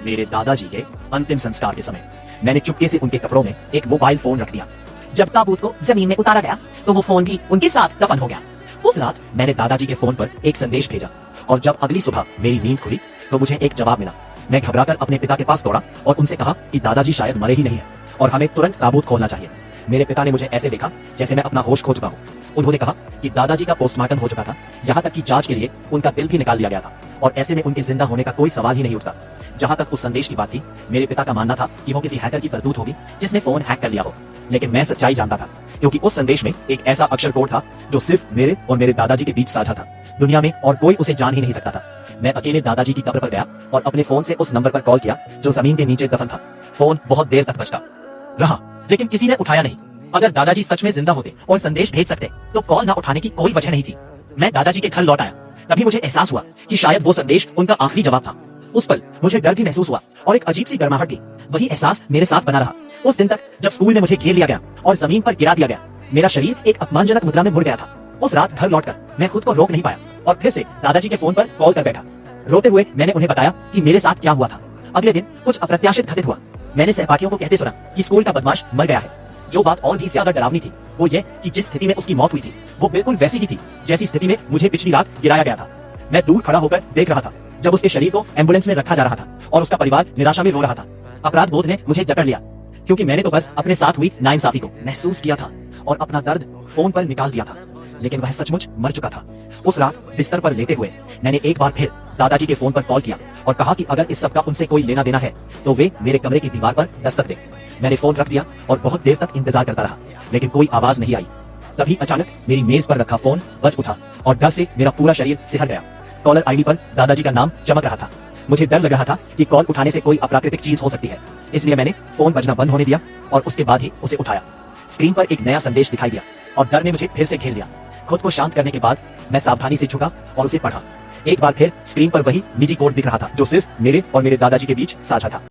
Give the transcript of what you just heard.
मेरे दादाजी के अंतिम संस्कार के समय मैंने चुपके से उनके कपड़ों में एक मोबाइल फोन रख दिया। जब ताबूत को जमीन में उतारा गया तो वो फोन भी उनके साथ दफन हो गया। उस रात मैंने दादाजी के फोन पर एक संदेश भेजा और जब अगली सुबह मेरी नींद खुली तो मुझे एक जवाब मिला। मैं घबराकर अपने पिता के पास दौड़ा और उनसे कहा कि दादाजी शायद मरे ही नहीं है और हमें तुरंत ताबूत खोलना चाहिए। मेरे पिता ने मुझे ऐसे देखा जैसे मैं अपना होश खो चुका हूँ। उन्होंने कहा कि दादाजी का पोस्टमार्टम हो चुका था, यहाँ तक कि जांच के लिए उनका दिल भी निकाल लिया गया था और ऐसे में उनके जिंदा होने का कोई सवाल ही नहीं उठता। जहां तक उस संदेश की बात थी, मेरे पिता का मानना था कि वो किसी हैकर की करतूत होगी जिसने फोन हैक कर लिया हो, लेकिन मैं सच्चाई जानता था क्योंकि उस संदेश में एक ऐसा अक्षर कोड था जो सिर्फ मेरे और मेरे दादाजी के बीच साझा था। दुनिया में और कोई उसे जान ही नहीं सकता था। मैं अकेले दादाजी की कब्र पर गया और अपने फोन से उस नंबर पर कॉल किया जो जमीन के नीचे दफन था। फोन बहुत देर तक बजता रहा लेकिन किसी ने उठाया नहीं। अगर दादाजी सच में जिंदा होते और संदेश भेज सकते तो कॉल ना उठाने की कोई वजह नहीं थी। मैं दादाजी के घर लौट आया, तभी मुझे एहसास हुआ कि शायद वो संदेश उनका आखिरी जवाब था। उस पल मुझे डर भी महसूस हुआ और एक अजीब सी गर्माहट थी। वही एहसास मेरे साथ बना रहा उस दिन तक जब स्कूल में मुझे घेर लिया गया और जमीन पर गिरा दिया गया। मेरा शरीर एक अपमानजनक मुद्रा में मुड़ गया था। उस रात घर लौटकर मैं खुद को रोक नहीं पाया और फिर से दादाजी के फोन पर कॉल कर बैठा। रोते हुए मैंने उन्हें बताया कि मेरे साथ क्या हुआ था। अगले दिन कुछ अप्रत्याशित घटित हुआ। मैंने सहपाठियों को कहते सुना कि स्कूल का बदमाश मर गया है। जो बात और भी ज्यादा डरावनी थी वो ये कि जिस स्थिति में उसकी मौत हुई थी वो बिल्कुल वैसी ही थी जैसी स्थिति में मुझे पिछली रात गिराया गया था। मैं दूर खड़ा होकर देख रहा था जब उसके शरीर को एम्बुलेंस में रखा जा रहा था और उसका परिवार निराशा में रो रहा था। अपराध बोध ने मुझे जकड़ लिया क्योंकि मैंने तो बस अपने साथ हुई नाइंसाफी को महसूस किया था और अपना दर्द फोन पर निकाल दिया था, लेकिन वह सचमुच मर चुका था। उस रात बिस्तर पर लेटे हुए मैंने एक बार फिर दादाजी के फोन पर कॉल किया और कहा कि अगर इस सब का उनसे कोई लेना देना है तो वे मेरे कमरे की दीवार पर दस्तक दें। मैंने फोन रख दिया और बहुत देर तक इंतजार करता रहा लेकिन कोई आवाज नहीं आई। तभी अचानक मेरी मेज पर रखा फोन बज उठा और डर से मेरा पूरा शरीर सिहर गया। कॉलर आईडी पर दादाजी का नाम चमक रहा था। मुझे डर लग रहा था कि कॉल उठाने से कोई अप्राकृतिक चीज हो सकती है, इसलिए मैंने फोन बजना बंद होने दिया और उसके बाद ही उसे उठाया। स्क्रीन पर एक नया संदेश दिखाई दिया और डर ने मुझे फिर से घेर लिया। खुद को शांत करने के बाद मैं सावधानी से झुका और उसे पढ़ा। एक बार फिर स्क्रीन पर वही निजी कोड दिख रहा था जो सिर्फ मेरे और मेरे दादाजी के बीच साझा था।